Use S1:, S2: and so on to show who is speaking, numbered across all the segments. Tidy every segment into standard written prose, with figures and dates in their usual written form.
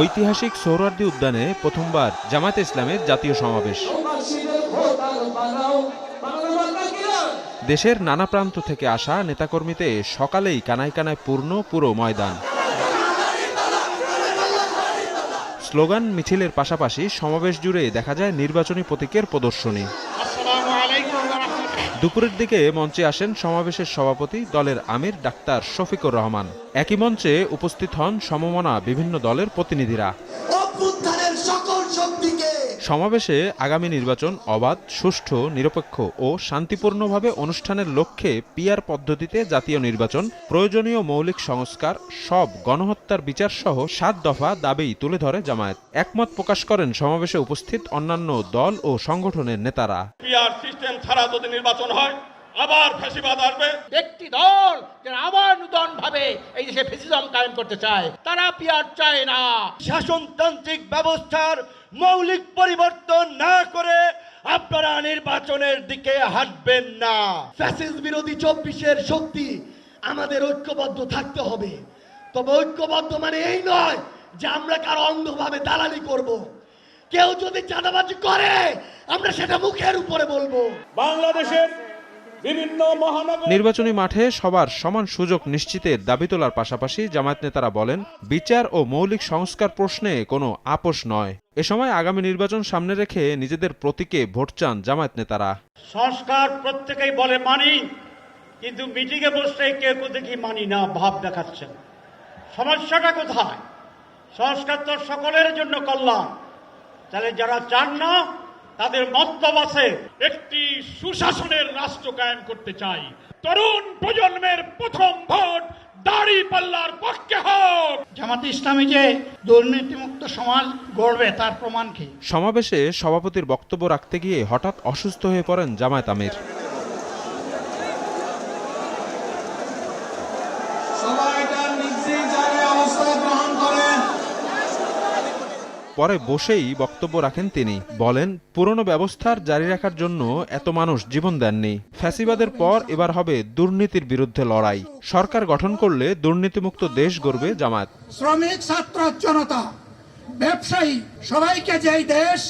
S1: ঐতিহাসিক সোহরাওয়ার্দী উদ্যানে প্রথমবার জামায়াতে ইসলামের জাতীয় সমাবেশ। দেশের নানা প্রান্ত থেকে আসা নেতাকর্মীতে সকালেই কানায় কানায় পূর্ণ পুরো ময়দান। স্লোগান মিছিলের পাশাপাশি সমাবেশ জুড়ে দেখা যায় নির্বাচনী প্রতীকের প্রদর্শনী। দুপুরের দিকে মঞ্চে আসেন সমাবেশের সভাপতি দলের আমির ডাক্তার শফিকুর রহমান। একই মঞ্চে উপস্থিত হন সমমনা বিভিন্ন দলের প্রতিনিধিরা। সমাবেশে আগামী নির্বাচন অবাধ, সুষ্ঠু, নিরপেক্ষ ও শান্তিপূর্ণভাবে অনুষ্ঠানের লক্ষ্যে পিআর পদ্ধতিতে জাতীয় নির্বাচন, প্রয়োজনীয় মৌলিক সংস্কার, সব গণহত্যার বিচার সহ 7 দফা দাবি তুলে ধরে জামায়াত। একমত প্রকাশ করেন সমাবেশে উপস্থিত অন্যান্য দল ও সংগঠনের নেতারা।
S2: পিআর সিস্টেম ছাড়া যদি নির্বাচন হয় আবার ফ্যাসিবাদ আসবে।
S3: একটি দল যারা আবার নতুন ভাবে এই দেশে ফ্যাসিজম কায়েম করতে চায়, তারা পিআর চায় না।
S4: শাসনতান্ত্রিক ব্যবস্থার মৌলিক পরিবর্তন না করে আপনারা নির্বাচনের দিকে হাঁটবেন না। ফ্যাসিস্ট বিরোধী 24-এর শক্তি আমাদের ঐক্যবদ্ধ থাকতে হবে। তবে ঐক্যবদ্ধ মানে এই নয় যে আমরা কারো অন্ধভাবে দালালি করব। কেউ যদি চাঁদাবাজি করে আমরা সেটা মুখের উপরে বলবো।
S2: বাংলাদেশের বিভিন্ন মহানগর
S1: নির্বাচনী মাঠে সবার সমান সুযোগ নিশ্চিতের দাবি তোলার পাশাপাশি জামায়াত নেতারা বলেন, বিচার ও মৌলিক সংস্কার প্রশ্নে কোনো আপোষ নয়। এ সময় আগামী নির্বাচন সামনে রেখে নিজেদের প্রতীকে ভোট চান জামায়াত নেতারা।
S5: সংস্কার প্রত্যেকেই বলে মানি, কিন্তু মিটিংয়ে বসলে কেউ দেখি মানি না ভাব দেখাচ্ছেন। সমস্যাটা কোথায়? সংস্কার তো সকলের জন্য কল্যাণ, তাহলে যারা চান না তাদের মতলব আছে।
S2: একটি সুশাসনের রাষ্ট্র কায়েম করতে চাই। তরুণ প্রজন্মের প্রথম ভোট দাঁড়িপাল্লার পক্ষে হোক।
S3: জামাতে ইসলামী যে দুর্নীতিমুক্ত সমাজ গড়বে তার প্রমাণ কি?
S1: সমাবেশে সভাপতির বক্তব্য রাখতে গিয়ে হঠাৎ অসুস্থ হয়ে পড়েন জামায়াত আমির। পরে বসেই বক্তব্য রাখেন তিনি। বলেন, পুরনো ব্যবস্থার জারি রাখার জন্য এত মানুষ জীবন দেননি। ফ্যাসিবাদের পর এবার হবে দুর্নীতির বিরুদ্ধে লড়াই। সরকার গঠন করলে দুর্নীতিমুক্ত দেশ গড়বে জামায়াত।
S6: শ্রমিক, ছাত্র, জনতা, ব্যবসায়ী সবাইকে যেই দেশ,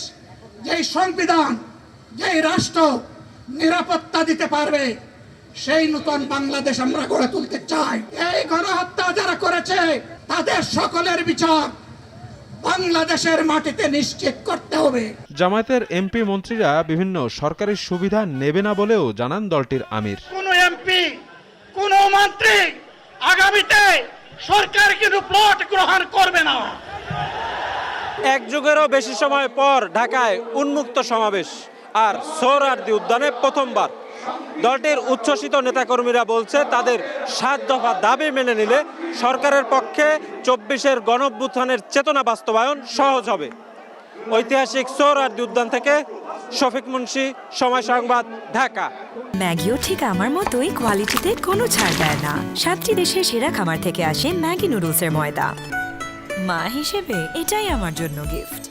S6: যেই সংবিধান, যেই রাষ্ট্র নিরাপত্তা দিতে পারবে, সেই নতুন বাংলাদেশ আমরা গড়ে তুলতে চাই। এই গণহত্যা যারা করেছে তাদের সকলের বিচার বাংলাদেশের মাটিতে নিশ্চিত করতে হবে।
S1: জামায়াতের এমপি মন্ত্রীরা বিভিন্ন সরকারি সুবিধা নেবে না বলেও জানান দলটির আমির।
S3: কোন এমপি, কোন মন্ত্রী আগামীতে সরকার কিন্তু প্লট গ্রহণ করবে না।
S7: এক যুগেরও বেশি সময় পর ঢাকায় উন্মুক্ত সমাবেশ আর সোহরাওয়ার্দী উদ্যানে প্রথমবার। দলটির উচ্ছ্বসিত নেতাকর্মীরা বলছে, তাদের 7 দফা দাবি মেনে নিলে সরকারের পক্ষে 24-এর গণঅভ্যুত্থানের চেতনা বাস্তবায়ন সহজ হবে। ঐতিহাসিক সোহরাওয়ার্দী উদ্যান থেকে শফিক মুন্সি, সময় সংবাদ, ঢাকা।
S8: ম্যাগিও ঠিক আমার মতোই কোয়ালিটিতে কোনো ছাড় দেয় না। 7টি দেশের সেরা খামার থেকে আসে ম্যাগি নুডলসের ময়দা। মা হিসেবে এটাই আমার জন্য গিফট।